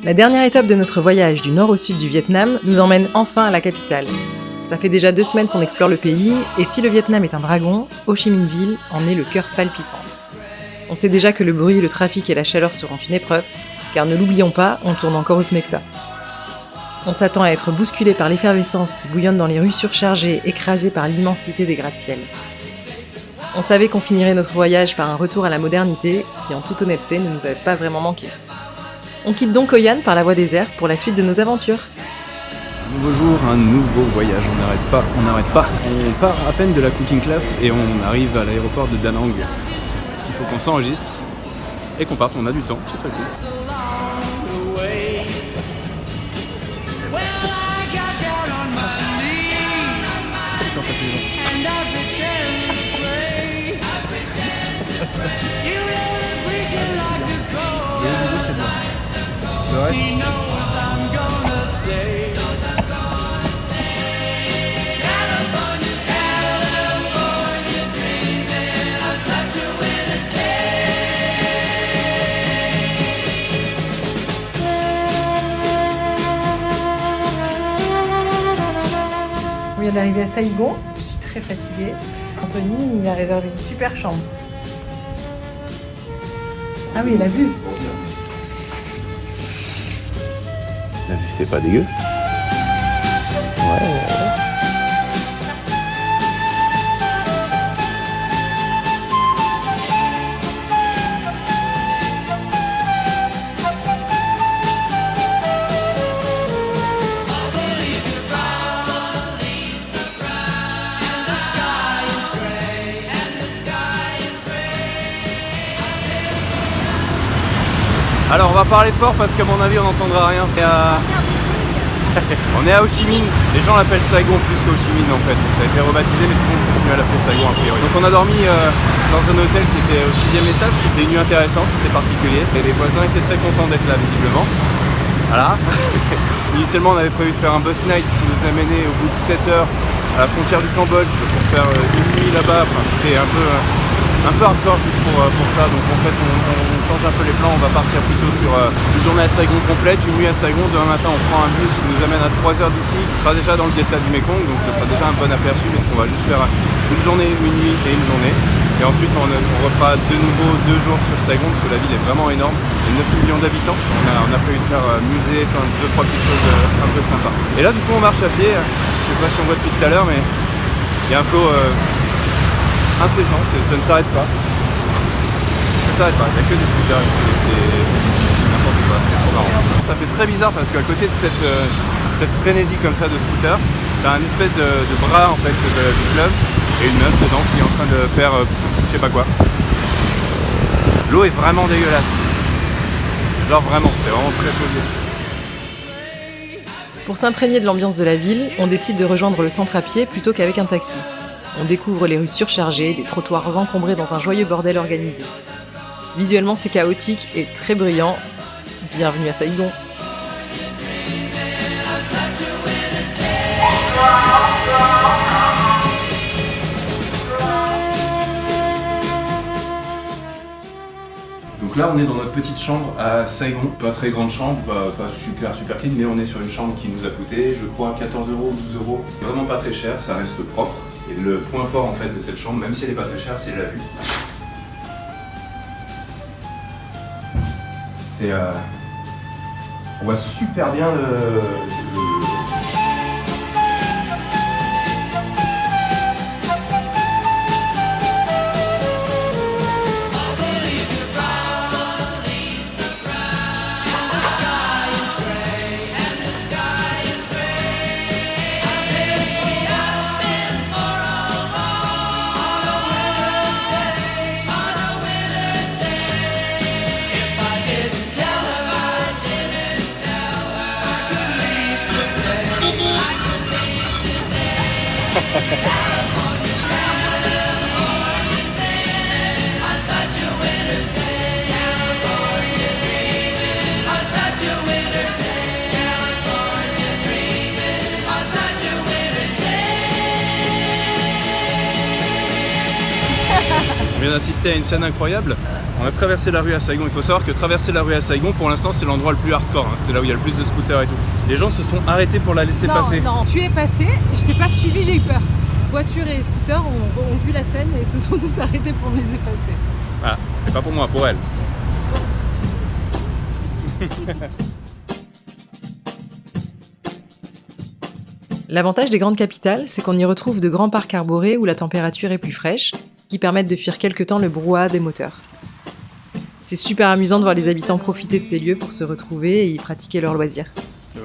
La dernière étape de notre voyage du nord au sud du Vietnam nous emmène enfin à la capitale. Ça fait déjà 2 semaines qu'on explore le pays, et si le Vietnam est un dragon, Ho Chi Minh Ville en est le cœur palpitant. On sait déjà que le bruit, le trafic et la chaleur seront une épreuve, car ne l'oublions pas, on tourne encore au Smecta. On s'attend à être bousculé par l'effervescence qui bouillonne dans les rues surchargées, écrasé par l'immensité des gratte-ciel. On savait qu'on finirait notre voyage par un retour à la modernité, qui en toute honnêteté ne nous avait pas vraiment manqué. On quitte donc Hoi An par la voie des airs pour la suite de nos aventures. Un nouveau jour, un nouveau voyage, on n'arrête pas. On part à peine de la cooking class et on arrive à l'aéroport de Da Nang. Il faut qu'on s'enregistre et qu'on parte, on a du temps, c'est très cool. Putain, ça fait long. C'est bien. Le reste. On vient d'arriver à Saigon, je suis très fatiguée. Anthony, il a réservé une super chambre. Ah oui, la vue. La vue, c'est pas dégueu. Ouais. Alors on va parler fort parce qu'à mon avis on n'entendra rien. On est à Ho Chi Minh, les gens l'appellent Saigon plus qu'Ho Chi Minh en fait. Ça a été rebaptisé mais tout le monde continue à l'appeler Saigon a priori. Donc on a dormi dans un hôtel qui était au 6e étage, qui était une nuit intéressante, c'était particulier. Et les voisins étaient très contents d'être là visiblement. Voilà. Initialement on avait prévu de faire un bus night qui nous amenait au bout de 7 heures à la frontière du Cambodge pour faire une nuit là-bas. Enfin, c'était un peu hardcore juste pour ça, donc en fait on change un peu les plans, on va partir plutôt sur une journée à Saigon complète, une nuit à Saigon, demain matin on prend un bus qui nous amène à 3 heures d'ici, qui sera déjà dans le delta du Mekong, donc ce sera déjà un bon aperçu, donc on va juste faire une journée, une nuit et une journée, et ensuite on refera de nouveau 2 jours sur Saigon, parce que la ville est vraiment énorme, il y a 9 millions d'habitants, on a prévu de faire musée, enfin 2-3 petites choses un peu sympas. Et là du coup on marche à pied, je sais pas si on voit depuis tout à l'heure, mais il y a un flow incessant, ça ne s'arrête pas. Ça s'arrête pas, il n'y a que des scooters, c'est n'importe quoi, c'est trop marrant. Ça fait très bizarre parce qu'à côté de cette frénésie comme ça de scooter, t'as un espèce de bras en fait du fleuve et une meuf dedans qui est en train de faire je sais pas quoi. L'eau est vraiment dégueulasse. Genre vraiment, c'est vraiment très posé. Pour s'imprégner de l'ambiance de la ville, on décide de rejoindre le centre à pied plutôt qu'avec un taxi. On découvre les rues surchargées, des trottoirs encombrés dans un joyeux bordel organisé. Visuellement, c'est chaotique et très brillant. Bienvenue à Saigon. Donc là, on est dans notre petite chambre à Saigon. Pas très grande chambre, pas super clean, mais on est sur une chambre qui nous a coûté, je crois, 14 €, 12 €. Vraiment pas très cher, ça reste propre. Et le point fort en fait de cette chambre, même si elle n'est pas très chère, c'est la vue. On voit super bien le... On vient d'assister à une scène incroyable. On a traversé la rue à Saigon. Il faut savoir que traverser la rue à Saigon, pour l'instant, c'est l'endroit le plus hardcore. Hein. C'est là où il y a le plus de scooters et tout. Les gens se sont arrêtés pour la laisser passer. Non, tu es passé, je t'ai pas suivi, j'ai eu peur. Voiture et scooter ont vu la scène et se sont tous arrêtés pour me laisser passer. Voilà, c'est pas pour moi, pour elle. L'avantage des grandes capitales, c'est qu'on y retrouve de grands parcs arborés où la température est plus fraîche, qui permettent de fuir quelque temps le brouhaha des moteurs. C'est super amusant de voir les habitants profiter de ces lieux pour se retrouver et y pratiquer leurs loisirs. Ça,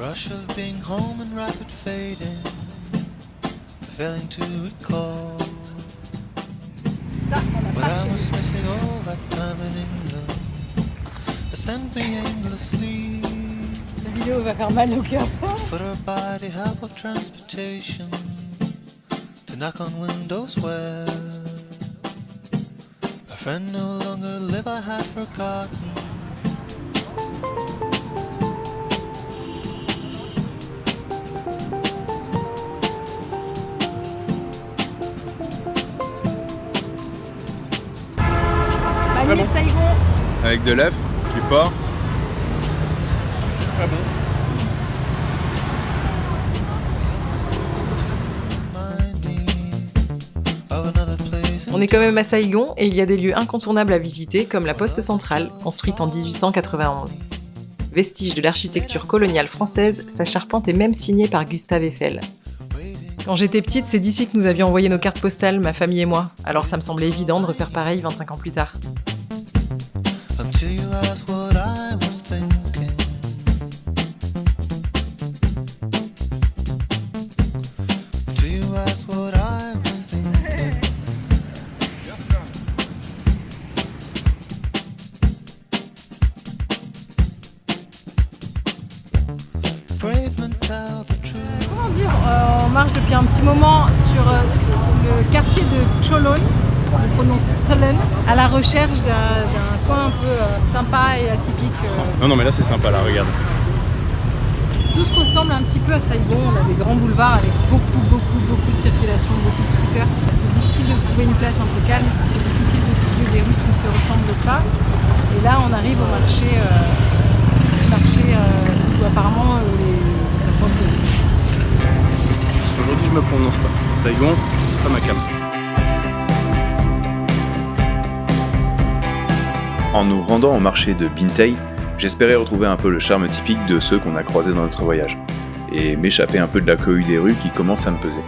on a pas La vidéo va faire mal au cœur. Très bon. Saigon. Avec de l'œuf, du porc. Très bon. On est quand même à Saigon et il y a des lieux incontournables à visiter comme la Poste Centrale, construite en 1891. Vestige de l'architecture coloniale française, sa charpente est même signée par Gustave Eiffel. Quand j'étais petite, c'est d'ici que nous avions envoyé nos cartes postales, ma famille et moi, alors ça me semblait évident de refaire pareil 25 ans plus tard. Comment dire, on marche depuis un petit moment sur le quartier de Cholon, on prononce Tsolon, à la recherche d'un coin un peu sympa et atypique. Non, mais là c'est sympa, là, regarde. Tout se ressemble un petit peu à Saigon, on a des grands boulevards avec beaucoup de circulation, beaucoup de scooters. C'est difficile de trouver une place un peu calme, c'est difficile de trouver des rues qui ne se ressemblent pas. Et là on arrive au marché, petit marché où apparemment les serpents de plastique. Aujourd'hui je me prononce pas. Saigon, pas ma cam. En nous rendant au marché de Bintei, j'espérais retrouver un peu le charme typique de ceux qu'on a croisés dans notre voyage, et m'échapper un peu de la cohue des rues qui commence à me peser.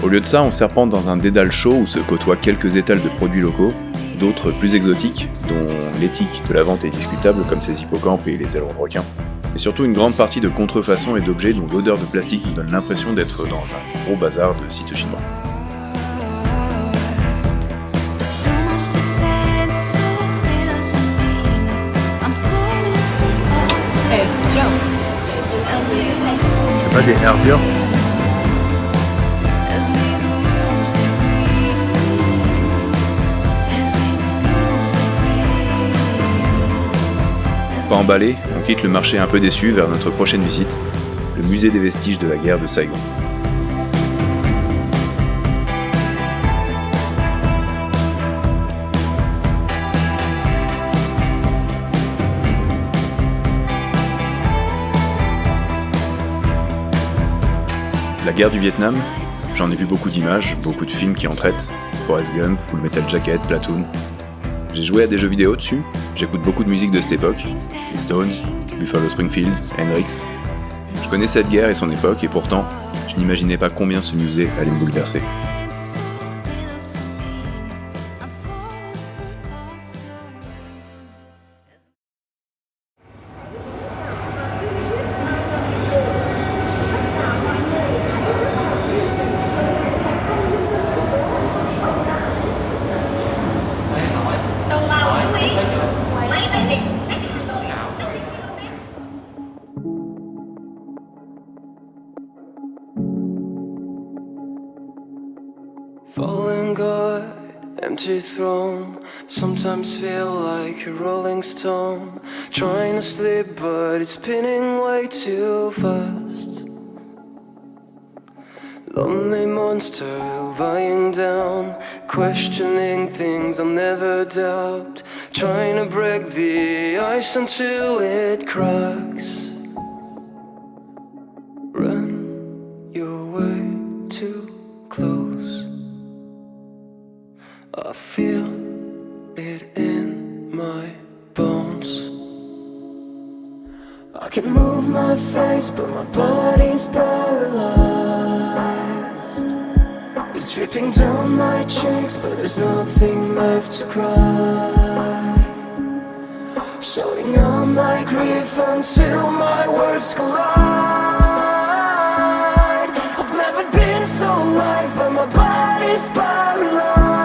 Au lieu de ça, on serpente dans un dédale chaud où se côtoient quelques étals de produits locaux, d'autres plus exotiques, dont l'éthique de la vente est discutable comme ces hippocampes et les ailerons de requin, et surtout une grande partie de contrefaçons et d'objets dont l'odeur de plastique nous donne l'impression d'être dans un gros bazar de sites chinois. C'est pas des herbiers. Pas emballé, on quitte le marché un peu déçu vers notre prochaine visite, le musée des vestiges de la guerre de Saigon. La guerre du Vietnam, j'en ai vu beaucoup d'images, beaucoup de films qui en traitent, Forrest Gump, Full Metal Jacket, Platoon. J'ai joué à des jeux vidéo dessus, j'écoute beaucoup de musique de cette époque, les Stones, Buffalo Springfield, Hendrix. Je connais cette guerre et son époque et pourtant, je n'imaginais pas combien ce musée allait me bouleverser. Falling God, empty throne. Sometimes feel like a rolling stone. Trying to sleep, but it's spinning way too fast. Lonely monster lying down, questioning things I'll never doubt, trying to break the ice until it cracks. Run, you're way too close. I feel it in my bones. I can move my face, but my body's paralyzed. It's dripping down my cheeks, but there's nothing left to cry. Shouting out my grief until my words collide. I've never been so alive, but my body's paralyzed.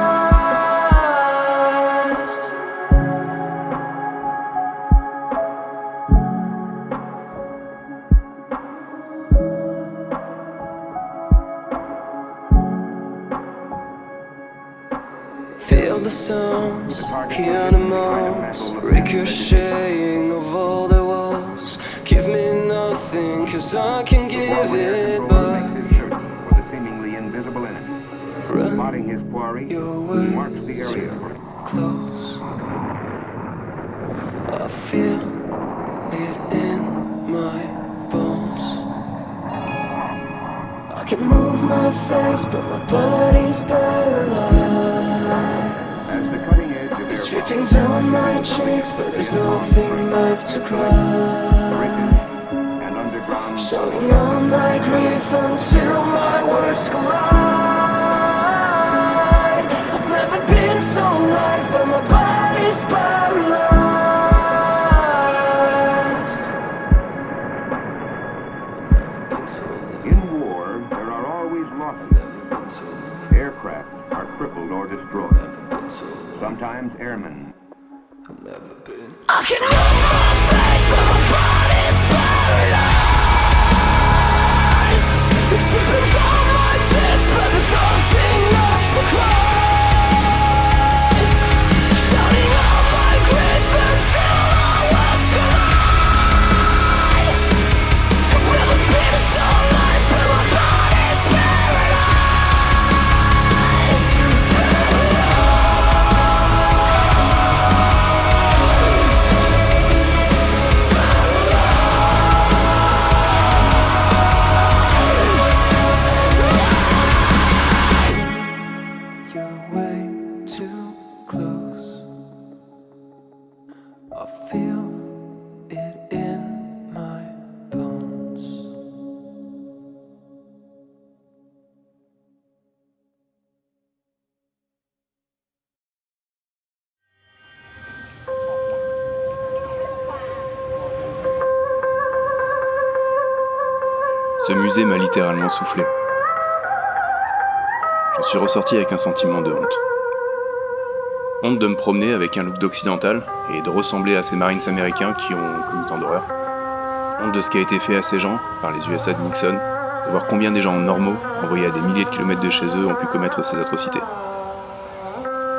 Feel the sounds, hear the moans, ricocheting of all the walls. Give me nothing, cause I can give it back. Run, you're way too close. I feel it in my bones. I can move my face, but my body's paralyzed. It's dripping down my cheeks, but there's nothing left to cry. Shouting out my grief until my words collide. I've never been so alive, but my body's paralyzed. In war, there are always losses. Aircraft are crippled or destroyed. Sometimes airmen. I can move my face, but my body's paralyzed. It's dripping down my cheeks, but there's nothing left to cry. Shouting out my grief until my words collide. I've never been so alive, but my body's paralyzed. You're way too close. I feel it in my bones. Ce musée m'a littéralement soufflé. J'en suis ressorti avec un sentiment de honte. Honte de me promener avec un look d'occidental et de ressembler à ces Marines américains qui ont commis tant d'horreurs. Honte de ce qui a été fait à ces gens par les USA de Nixon, de voir combien des gens normaux, envoyés à des milliers de kilomètres de chez eux, ont pu commettre ces atrocités.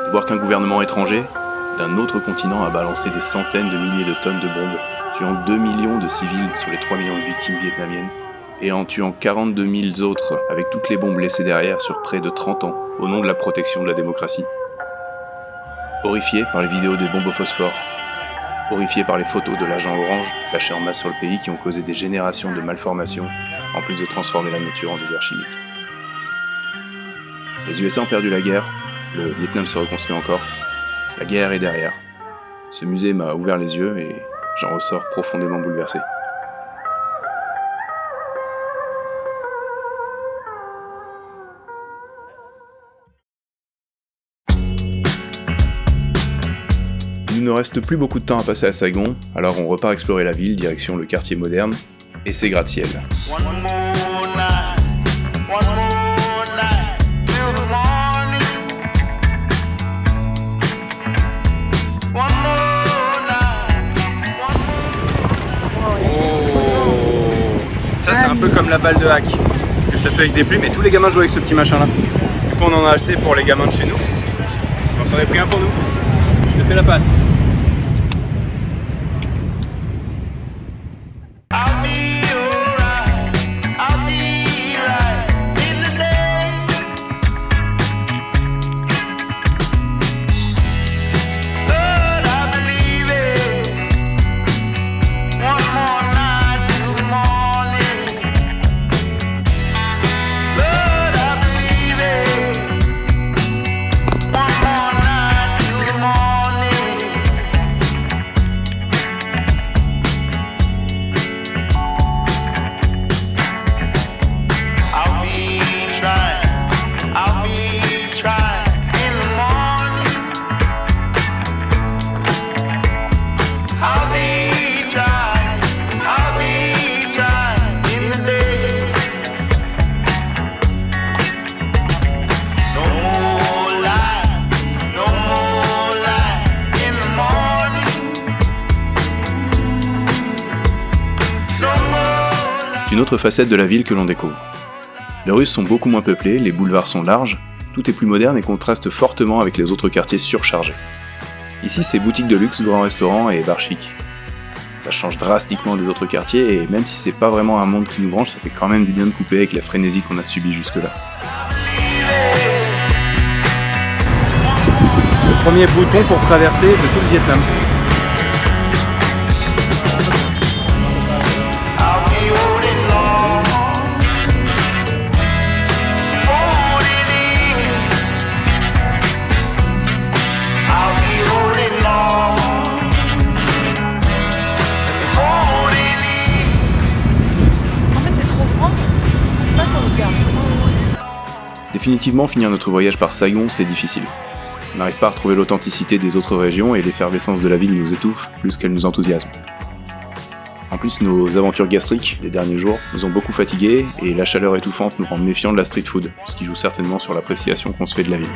De voir qu'un gouvernement étranger, d'un autre continent, a balancé des centaines de milliers de tonnes de bombes, tuant 2 millions de civils sur les 3 millions de victimes vietnamiennes, et en tuant 42 000 autres avec toutes les bombes laissées derrière sur près de 30 ans, au nom de la protection de la démocratie. Horrifié par les vidéos des bombes au phosphore, horrifié par les photos de l'agent orange lâchés en masse sur le pays qui ont causé des générations de malformations, en plus de transformer la nature en désert chimique. Les USA ont perdu la guerre, le Vietnam se reconstruit encore, la guerre est derrière. Ce musée m'a ouvert les yeux et j'en ressors profondément bouleversé. Il ne reste plus beaucoup de temps à passer à Saigon, alors on repart explorer la ville, direction le quartier moderne et ses gratte-ciel. Ça c'est un peu comme la balle de hack, parce que ça fait avec des plumes et tous les gamins jouent avec ce petit machin là. Du coup on en a acheté pour les gamins de chez nous. On s'en est pris un pour nous. Je te fais la passe. I'll be alright in the autre facette de la ville que l'on découvre. Les rues sont beaucoup moins peuplées, les boulevards sont larges, tout est plus moderne et contraste fortement avec les autres quartiers surchargés. Ici, c'est boutiques de luxe, grands restaurants et bars chics. Ça change drastiquement des autres quartiers et même si c'est pas vraiment un monde qui nous branche, ça fait quand même du bien de couper avec la frénésie qu'on a subie jusque-là. Le premier bouton pour traverser de tout le Vietnam. Définitivement, finir notre voyage par Saigon, c'est difficile. On n'arrive pas à retrouver l'authenticité des autres régions et l'effervescence de la ville nous étouffe plus qu'elle nous enthousiasme. En plus, nos aventures gastriques des derniers jours nous ont beaucoup fatigués et la chaleur étouffante nous rend méfiants de la street food, ce qui joue certainement sur l'appréciation qu'on se fait de la ville.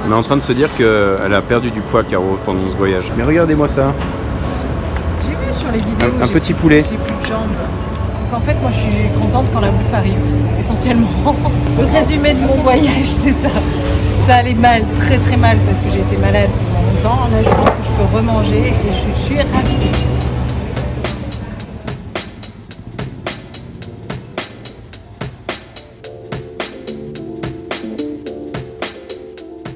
On est en train de se dire qu'elle a perdu du poids, Caro, pendant ce voyage. Mais regardez-moi ça. J'ai vu sur les vidéos. Un petit poulet. J'ai plus de jambes. Donc en fait, moi je suis contente quand la bouffe arrive, essentiellement. Le résumé de mon voyage, c'est ça. Ça allait mal, très très mal, parce que j'ai été malade pendant longtemps. Là, je pense que je peux remanger et je suis ravie.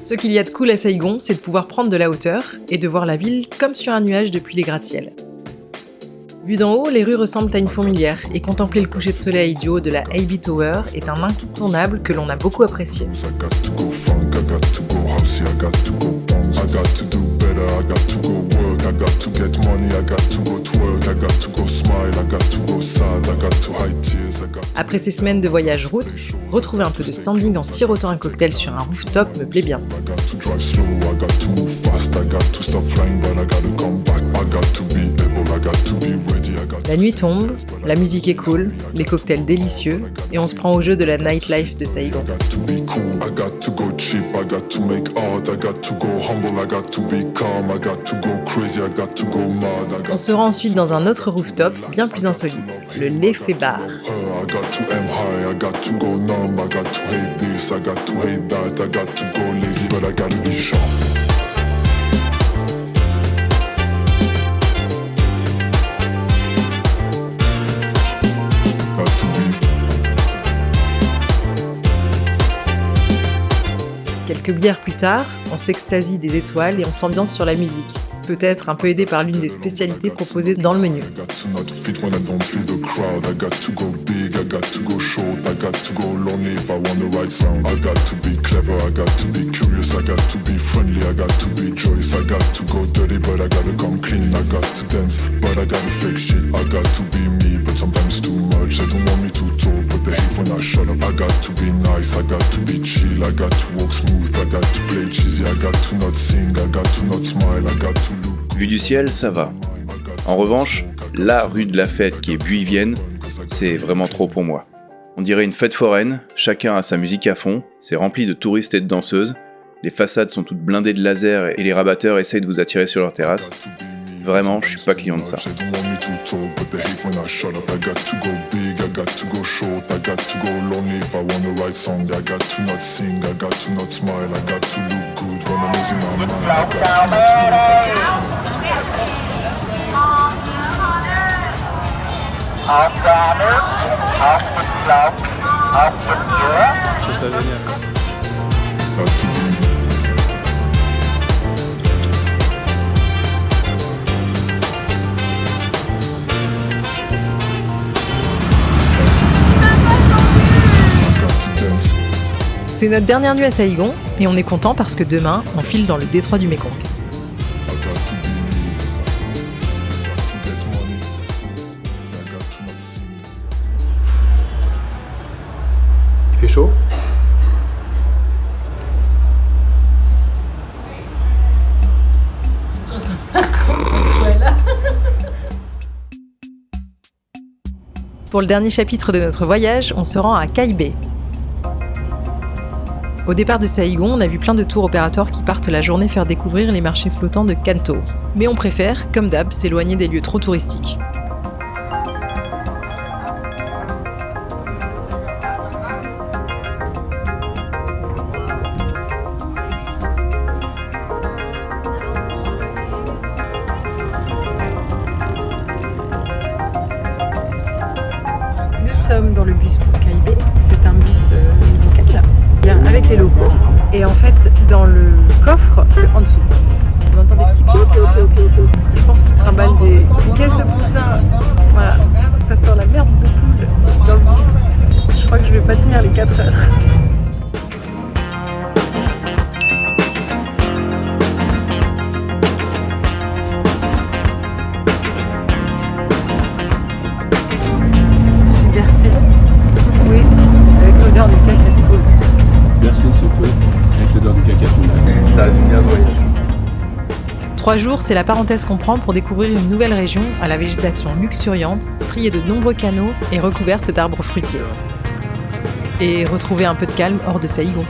Ce qu'il y a de cool à Saigon, c'est de pouvoir prendre de la hauteur et de voir la ville comme sur un nuage depuis les gratte-ciels. Vu d'en haut, les rues ressemblent à une fourmilière et contempler le coucher de soleil du haut de la AB Tower est un incontournable que l'on a beaucoup apprécié. Après ces semaines de voyage route, retrouver un peu de standing en sirotant un cocktail sur un rooftop me plaît bien. La nuit tombe, la musique est cool, les cocktails délicieux, et on se prend au jeu de la nightlife de Saigon. On se rend ensuite dans un autre rooftop, bien plus insolite, le Leffe Bar. Quelques bières plus tard, on s'extasie des étoiles et on s'ambiance sur la musique, peut-être un peu aidé par l'une des spécialités proposées dans le menu. Vue du ciel, ça va. En revanche, la rue de la fête qui est Buy-Vienne, c'est vraiment trop pour moi. On dirait une fête foraine, chacun a sa musique à fond, c'est rempli de touristes et de danseuses, les façades sont toutes blindées de lasers et les rabatteurs essayent de vous attirer sur leur terrasse. Vraiment, je suis pas client de ça. C'est ça, génial. C'est notre dernière nuit à Saigon et on est content parce que demain, on file dans le détroit du Mékong. Il fait chaud. Pour le dernier chapitre de notre voyage, on se rend à Cai Bay. Au départ de Saïgon, on a vu plein de tours opérateurs qui partent la journée faire découvrir les marchés flottants de Can Tho. Mais on préfère, comme d'hab, s'éloigner des lieux trop touristiques. Nous sommes dans le bus pour Cai Bay. C'est un bus local, avec les locaux. Et en fait, dans le coffre, en dessous, on entend des petits piou. Parce que je pense qu'ils trimballent des caisses de poussins. Voilà, ça sent la merde de poule dans le bus. Je crois que je vais pas tenir les 4 heures. Secoué avec l'odeur du caca de poule. Merci de secouer avec l'odeur du caca. Ça résume bien ce voyage. 3 jours, c'est la parenthèse qu'on prend pour découvrir une nouvelle région à la végétation luxuriante, striée de nombreux canaux et recouverte d'arbres fruitiers. Et retrouver un peu de calme hors de Saïgon.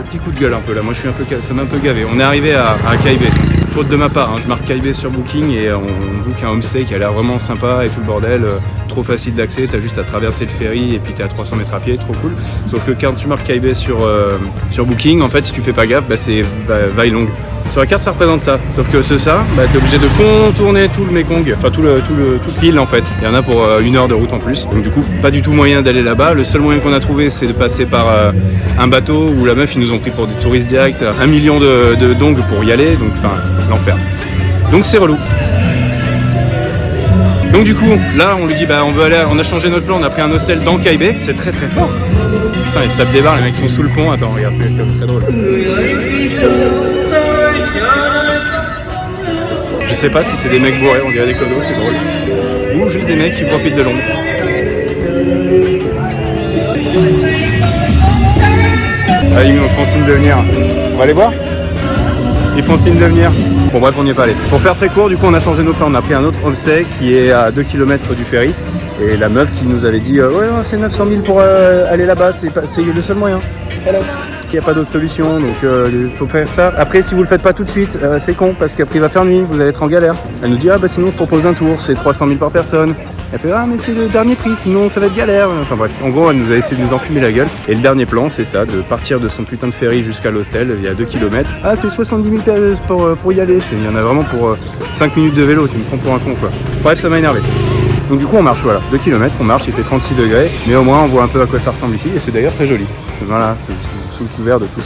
Petit coup de gueule un peu là, moi je suis un peu, ça m'a un peu gavé. On est arrivé à Cai Bay, faute de ma part, je marque Cai Bay sur Booking et on book un homestay qui a l'air vraiment sympa et tout le bordel, trop facile d'accès, t'as juste à traverser le ferry et puis t'es à 300 mètres à pied, trop cool. Sauf que quand tu marques Cai Bay sur Booking, en fait si tu fais pas gaffe, c'est vaille longue. Sur la carte ça représente ça, sauf que t'es obligé de contourner tout le Mekong, enfin toute l'île en fait. Il y en a pour 1 heure de route en plus, donc du coup pas du tout moyen d'aller là-bas. Le seul moyen qu'on a trouvé c'est de passer par un bateau où la meuf ils nous ont pris pour des touristes directs, 1 million de dong pour y aller, donc enfin l'enfer. Donc c'est relou. Donc du coup là on lui dit on a changé notre plan, on a pris un hostel dans Cai Bay, c'est très très fort. Putain ils se tapent des barres, les mecs sont sous le pont, attends regarde c'est très drôle. Je sais pas si c'est des mecs bourrés, on dirait des codos, c'est drôle. Ou juste des mecs qui profitent de l'ombre. Ah, ils nous font signe de venir. On va aller voir ? Ils font signe de venir. Bon bref, on n'y est pas allé. Pour faire très court, du coup on a changé nos plans, on a pris un autre homestay qui est à 2 km du ferry. Et la meuf qui nous avait dit ouais non, c'est 900 000 pour aller là-bas, c'est le seul moyen. Hello. Il n'y a pas d'autre solution, donc il faut faire ça. Après, si vous le faites pas tout de suite, c'est con, parce qu'après il va faire nuit, vous allez être en galère. Elle nous dit sinon je propose un tour, c'est 300 000 par personne. Elle fait mais c'est le dernier prix, sinon ça va être galère. Enfin bref, en gros elle nous a essayé de nous enfumer la gueule. Et le dernier plan c'est ça, de partir de son putain de ferry jusqu'à l'hostel, il y a 2 km. C'est 70 000 pour y aller, il y en a vraiment pour 5 minutes de vélo, tu me prends pour un con quoi. Bref, ça m'a énervé. Donc du coup on marche, voilà, 2 km, on marche, il fait 36 degrés, mais au moins on voit un peu à quoi ça ressemble ici, et c'est d'ailleurs très joli. Voilà, sous le couvert de tout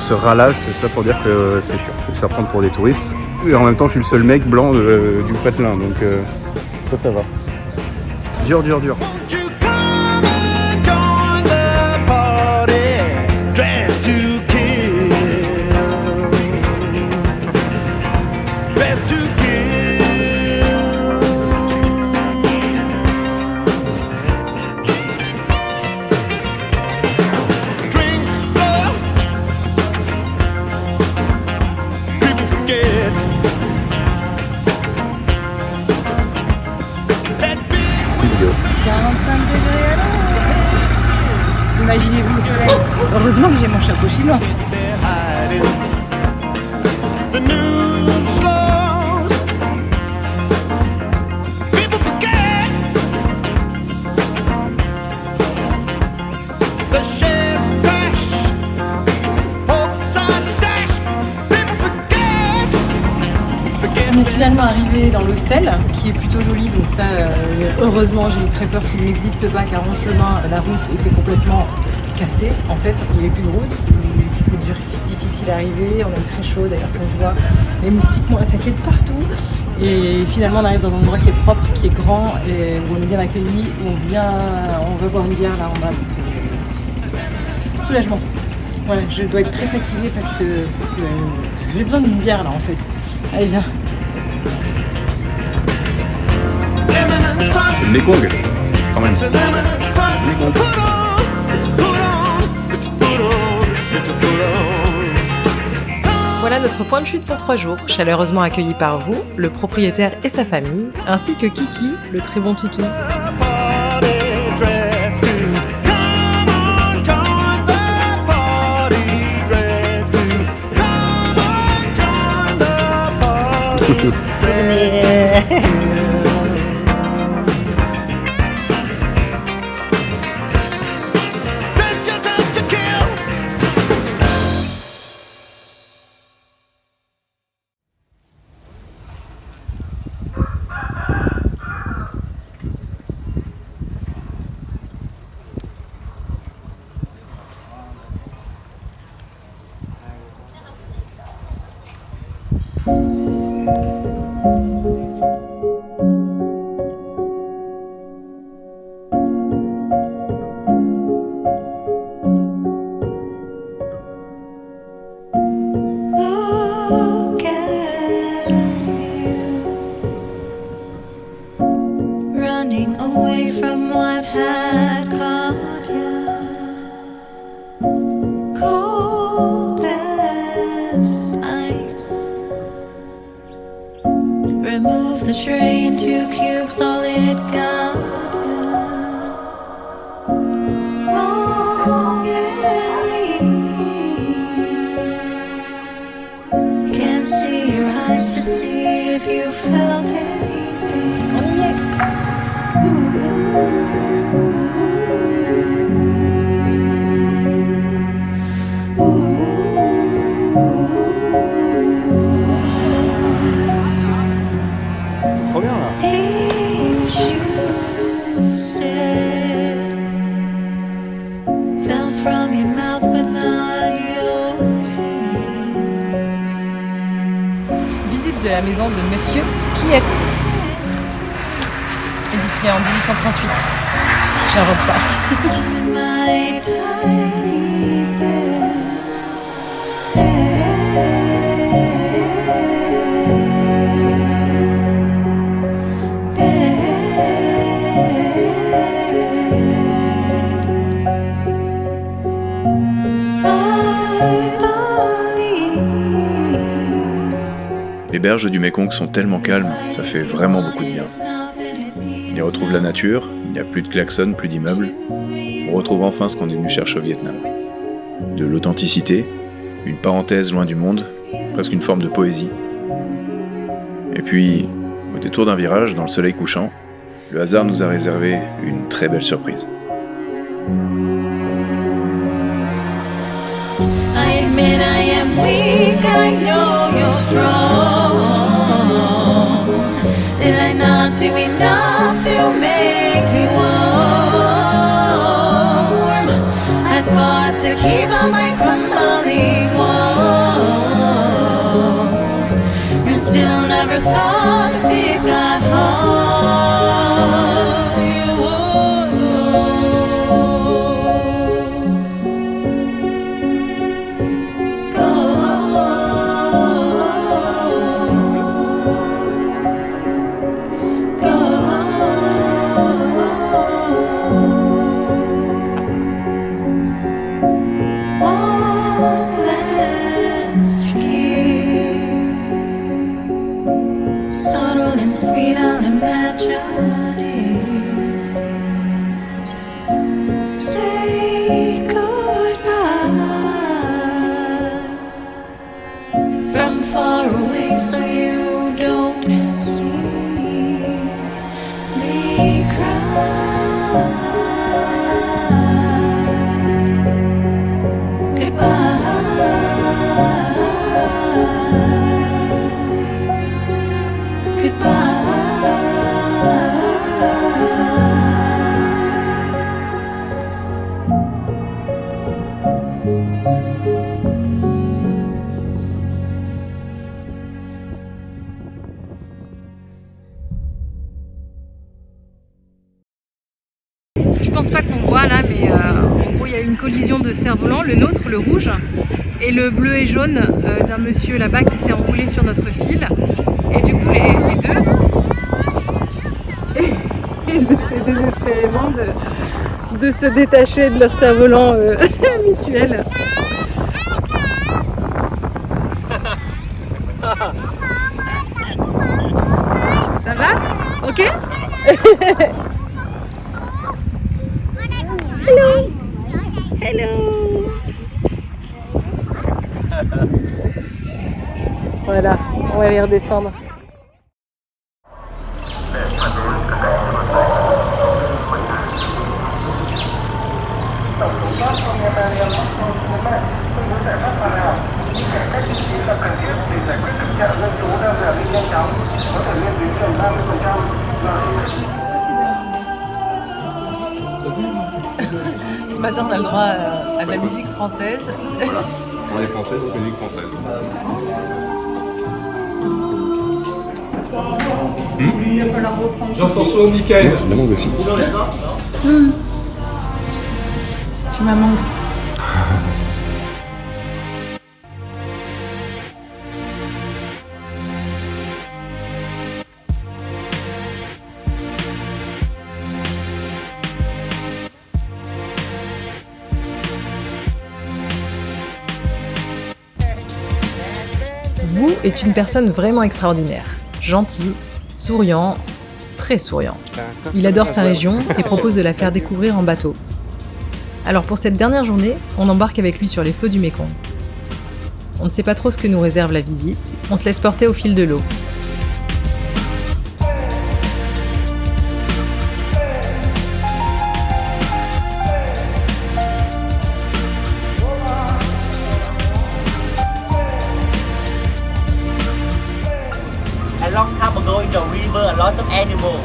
ce râlage, c'est ça pour dire que c'est chiant, de se faire prendre pour des touristes. Et en même temps je suis le seul mec blanc du patelin, donc ça va. Dur. Imaginez-vous au soleil. Heureusement que j'ai mon chapeau chinois. On est finalement arrivé dans l'hostel, qui est plutôt joli, donc ça, heureusement, j'ai eu très peur qu'il n'existe pas, car en chemin, la route était complètement cassée. En fait, il n'y avait plus de route, c'était difficile à arriver, on a eu très chaud, d'ailleurs ça se voit. Les moustiques m'ont attaqué de partout. Et finalement, on arrive dans un endroit qui est propre, qui est grand, et où on est bien accueillis, où on va boire une bière là en bas. Soulagement. Ouais, je dois être très fatiguée parce que j'ai besoin d'une bière là en fait. Allez, viens. C'est le Mekong, quand même. Mekong. Voilà notre point de chute pour 3 jours, chaleureusement accueilli par vous, le propriétaire et sa famille, ainsi que Kiki, le très bon toutou. Running away from what had caught you, cold as ice. Remove the tray in 2 cubes, all it got you. Long and lean. Can't see your eyes to see if you felt anything. C'est trop bien là. Fell from your mouth, but not your head. Visite de la maison de Monsieur Kietz, édifiée en 1838. J'invente pas. My tiny bed. Les berges du Mékong sont tellement calmes, ça fait vraiment beaucoup de bien. On y retrouve la nature, il n'y a plus de klaxons, plus d'immeubles. On retrouve enfin ce qu'on est venu chercher au Vietnam. De l'authenticité, une parenthèse loin du monde, presque une forme de poésie. Et puis, au détour d'un virage, dans le soleil couchant, le hasard nous a réservé une très belle surprise. I admit I am weak, I know you're strong. Did I not do enough to make you warm? I fought to keep on my crumbling wall. You still never thought if it got hard, you would sweet, I'll imagine it. Say goodbye from far away so you don't see me cry. Goodbye. Goodbye. Je pense pas qu'on voit là, mais en gros il y a eu une collision de cerfs-volants, le nôtre, le rouge, et le bleu et jaune d'un monsieur là-bas qui s'est enroulé sur notre fil. Et du coup les deux ils essaient désespérément de se détacher de leur cerf-volant mutuel. Voilà, on va aller redescendre. Ce matin, on a le droit à de la musique française. On est français, donc musique française. Jean-François, Michael. C'est de la mangue aussi. J'ai ma mangue. Wu est une personne vraiment extraordinaire. Gentil, souriant, très souriant. Il adore sa région et propose de la faire découvrir en bateau. Alors pour cette dernière journée, on embarque avec lui sur les flots du Mékong. On ne sait pas trop ce que nous réserve la visite, on se laisse porter au fil de l'eau. A long time ago in the river, a lot of animals.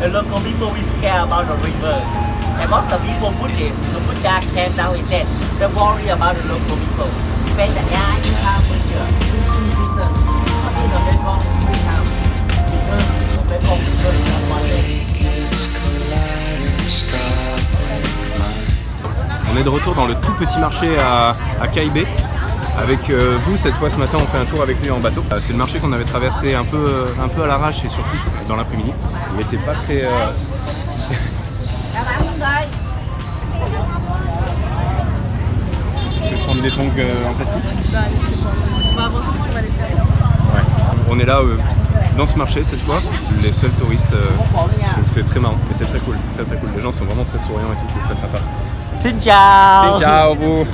The local people is scared about the river. And most of the people Buddhists who put that camp down and said, don't worry about the local people. When the guy you have with you, season, not in the Mekong every time. Because the Mekong is going to one day. On est de retour dans le tout petit marché à Kai Bay. Avec vous, cette fois ce matin, on fait un tour avec lui en bateau. C'est le marché qu'on avait traversé un peu à l'arrache et surtout dans l'après-midi. Il n'était pas très... Je vais prendre des tongs en plastique. On va avancer parce qu'on va les faire. Ouais. On est là dans ce marché cette fois, les seuls touristes. Donc c'est très marrant, mais c'est très cool, très très cool. Les gens sont vraiment très souriants et tout, c'est très sympa. Xin chào! Xin chào vous!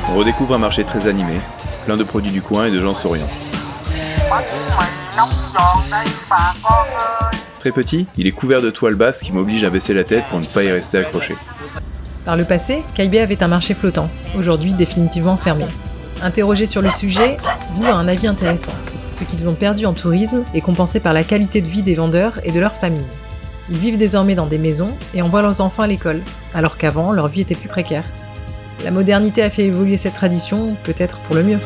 On redécouvre un marché très animé, plein de produits du coin et de gens souriants. Très petit, il est couvert de toiles basses qui m'obligent à baisser la tête pour ne pas y rester accroché. Par le passé, Kai Bay avait un marché flottant, aujourd'hui définitivement fermé. Interrogé sur le sujet, Wu a un avis intéressant. Ce qu'ils ont perdu en tourisme est compensé par la qualité de vie des vendeurs et de leurs familles. Ils vivent désormais dans des maisons et envoient leurs enfants à l'école, alors qu'avant, leur vie était plus précaire. La modernité a fait évoluer cette tradition, peut-être pour le mieux.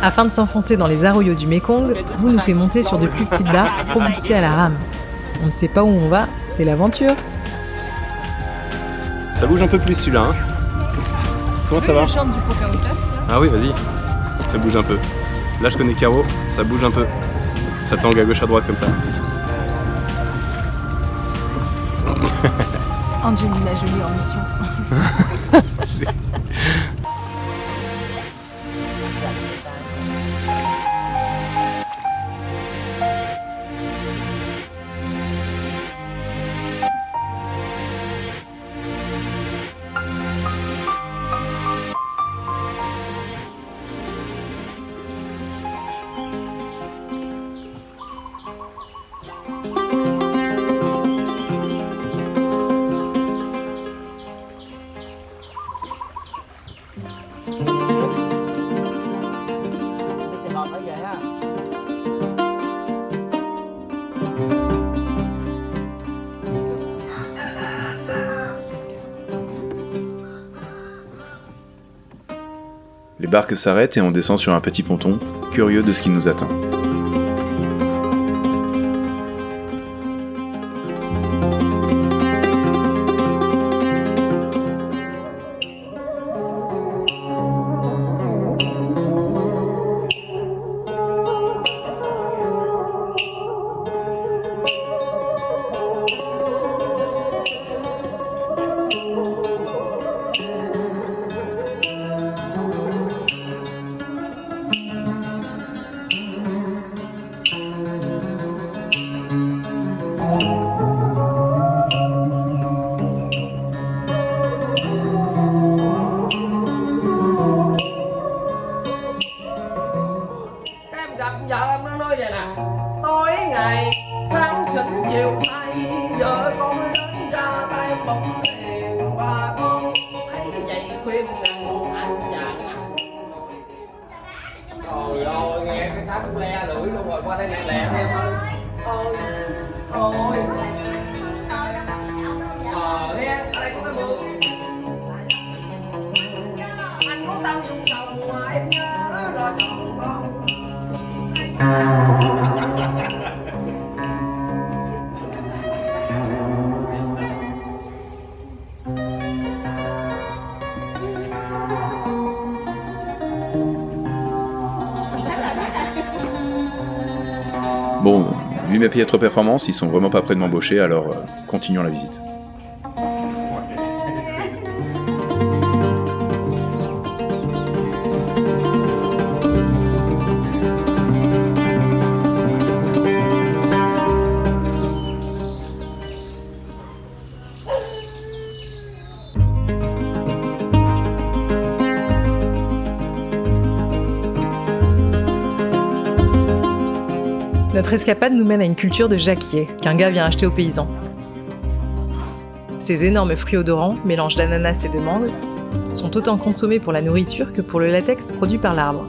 Afin de s'enfoncer dans les arroyos du Mékong, Wu nous fait monter sur de plus petites barques propulsées à la rame. On ne sait pas où on va, c'est l'aventure. Ça bouge un peu plus celui-là, hein. Comment ça va? Je chante du Pocahontas là. Ah oui, vas-y. Ça bouge un peu. Là, je connais Caro, ça bouge un peu. Ça tangue à gauche à droite comme ça. Angelina Jolie en mission. C'est- Les barques s'arrêtent et on descend sur un petit ponton, curieux de ce qui nous attend. Bon, vu mes piètres performances, ils sont vraiment pas prêts de m'embaucher, alors continuons la visite. Notre escapade nous mène à une culture de jacquier, qu'un gars vient acheter aux paysans. Ces énormes fruits odorants, mélange d'ananas et de mangue, sont autant consommés pour la nourriture que pour le latex produit par l'arbre.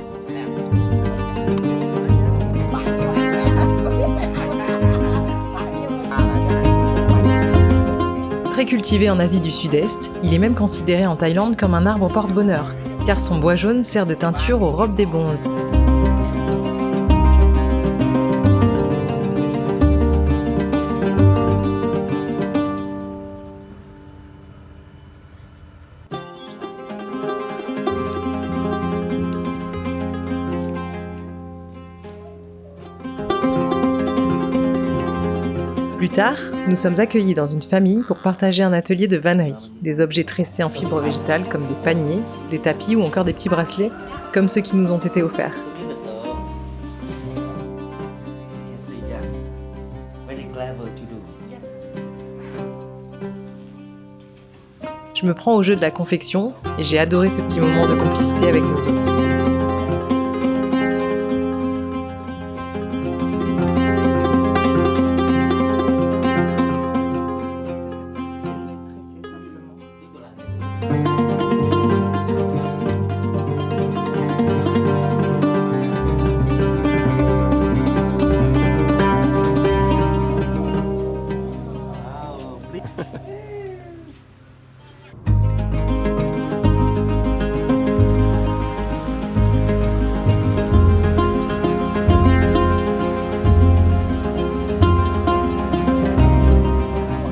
Très cultivé en Asie du Sud-Est, il est même considéré en Thaïlande comme un arbre porte-bonheur, car son bois jaune sert de teinture aux robes des bonzes. Plus tard, nous sommes accueillis dans une famille pour partager un atelier de vannerie, des objets tressés en fibres végétales comme des paniers, des tapis ou encore des petits bracelets, comme ceux qui nous ont été offerts. Je me prends au jeu de la confection et j'ai adoré ce petit moment de complicité avec nos hôtes.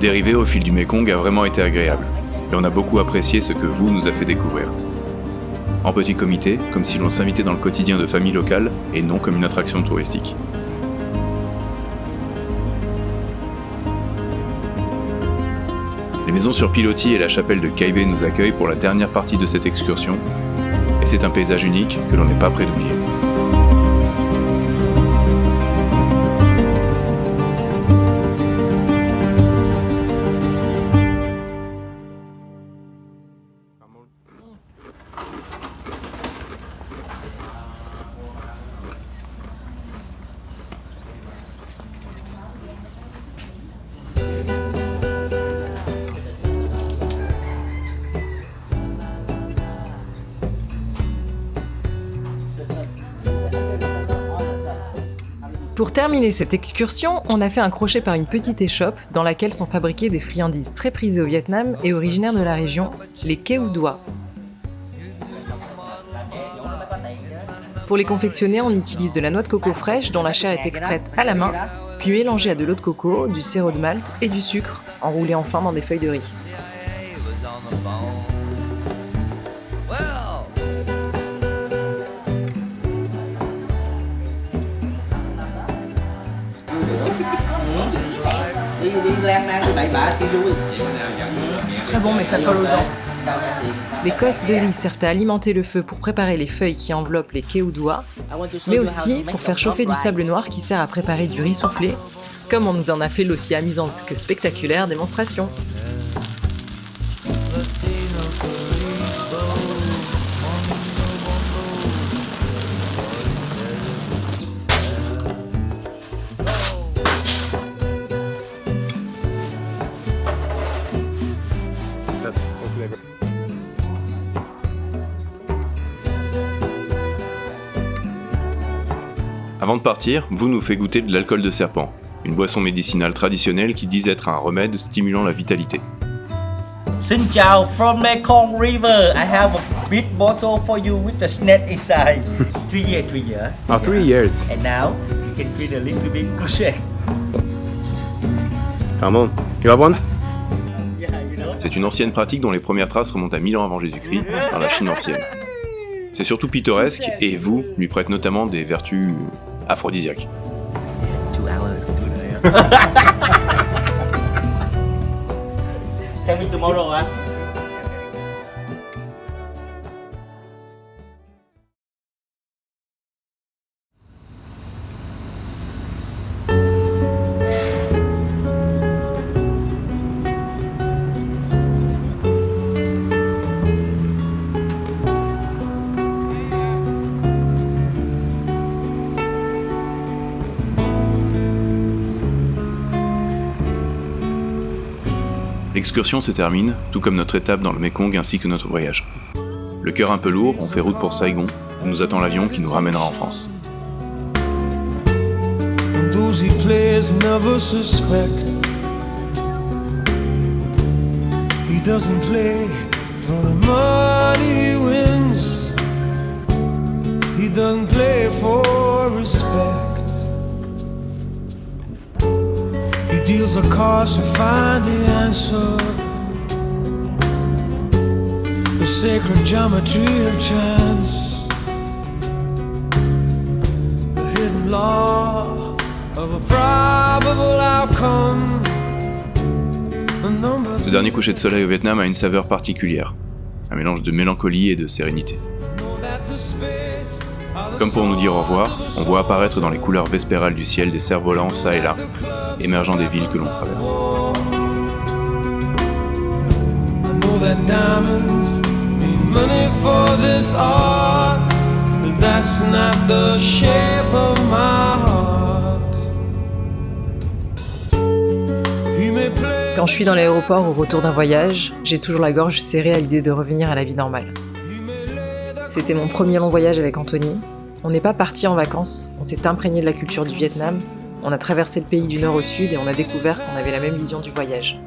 Dériver au fil du Mékong a vraiment été agréable, et on a beaucoup apprécié ce que vous nous a fait découvrir. En petit comité, comme si l'on s'invitait dans le quotidien de familles locales, et non comme une attraction touristique. Les maisons sur pilotis et la chapelle de Kai Bae nous accueillent pour la dernière partie de cette excursion, et c'est un paysage unique que l'on n'est pas prêt d'oublier. Pour terminer cette excursion, on a fait un crochet par une petite échoppe dans laquelle sont fabriquées des friandises très prisées au Vietnam et originaires de la région, les keu doa. Pour les confectionner, on utilise de la noix de coco fraîche dont la chair est extraite à la main, puis mélangée à de l'eau de coco, du sirop de malt et du sucre, enroulé enfin dans des feuilles de riz. C'est très bon, mais ça colle aux dents. Les cosses de riz servent à alimenter le feu pour préparer les feuilles qui enveloppent les keudua, mais aussi pour faire chauffer du sable noir qui sert à préparer du riz soufflé, comme on nous en a fait l'aussi amusante que spectaculaire démonstration. Avant de partir, Vu nous fait goûter de l'alcool de serpent, une boisson médicinale traditionnelle qui dit être un remède stimulant la vitalité. Xin chào from Mekong River. I have a big bottle for you with a snake inside. 3 years. Oh, 3 years. And now you can drink a little bit good shake. Come on. You have one? Yeah, you know. C'est une ancienne pratique dont les premières traces remontent à 1000 ans avant Jésus-Christ, dans la Chine ancienne. C'est surtout pittoresque et Vu lui prête notamment des vertus aphrodisiaques. 2 hours. Tell me tomorrow, huh? L'excursion se termine, tout comme notre étape dans le Mekong ainsi que notre voyage. Le cœur un peu lourd, on fait route pour Saigon, où nous attend l'avion qui nous ramènera en France. Those he plays never suspect. He doesn't play for the money he wins. He doesn't play for respect. He deals the cards to find the answer. The sacred geometry of chance. The hidden law of a probable outcome. Ce dernier coucher de soleil au Vietnam a une saveur particulière, un mélange de mélancolie et de sérénité. Comme pour nous dire au revoir, on voit apparaître dans les couleurs vespérales du ciel des cerfs-volants çà et là, émergeant des villes que l'on traverse. Quand je suis dans l'aéroport au retour d'un voyage, j'ai toujours la gorge serrée à l'idée de revenir à la vie normale. C'était mon premier long voyage avec Anthony. On n'est pas parti en vacances, on s'est imprégné de la culture du Vietnam, on a traversé le pays du nord au sud et on a découvert qu'on avait la même vision du voyage.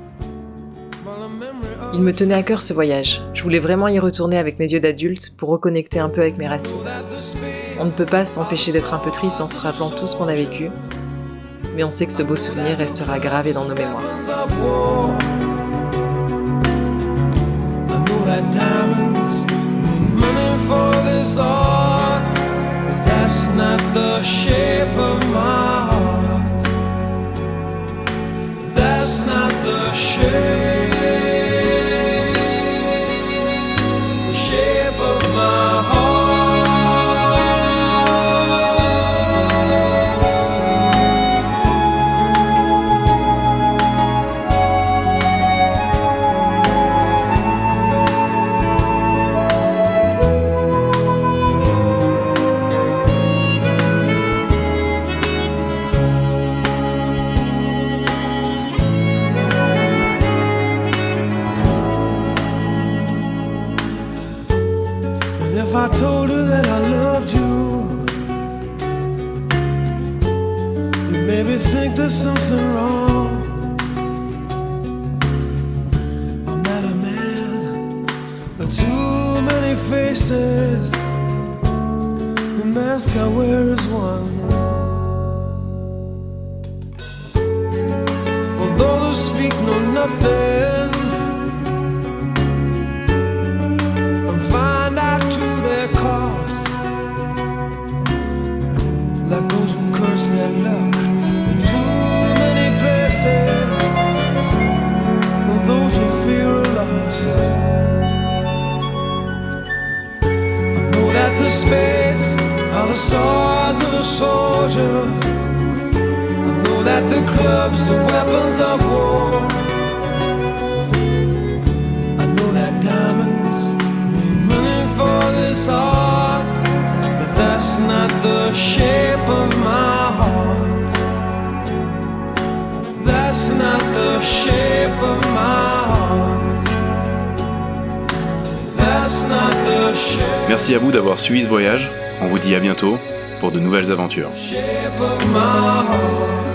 Il me tenait à cœur ce voyage, je voulais vraiment y retourner avec mes yeux d'adulte pour reconnecter un peu avec mes racines. On ne peut pas s'empêcher d'être un peu triste en se rappelant tout ce qu'on a vécu, mais on sait que ce beau souvenir restera gravé dans nos mémoires. That's not the shape of my heart. That's not the shape of my heart. If I told her that I loved you, you'd maybe think there's something wrong. I'm not a man with too many faces, and mask I wear is one for those who speak know nothing and find out to their cost, like those who curse their luck in too many places, and those who fear are lost. I know that the spades are the swords of a soldier. I know that the clubs are weapons of war. I know that diamonds mean money for this art, but that's not the shape of my heart. That's not the shape of my heart. That's not the shape. Merci à vous d'avoir suivi ce voyage. On vous dit à bientôt pour de nouvelles aventures. Shape of my heart.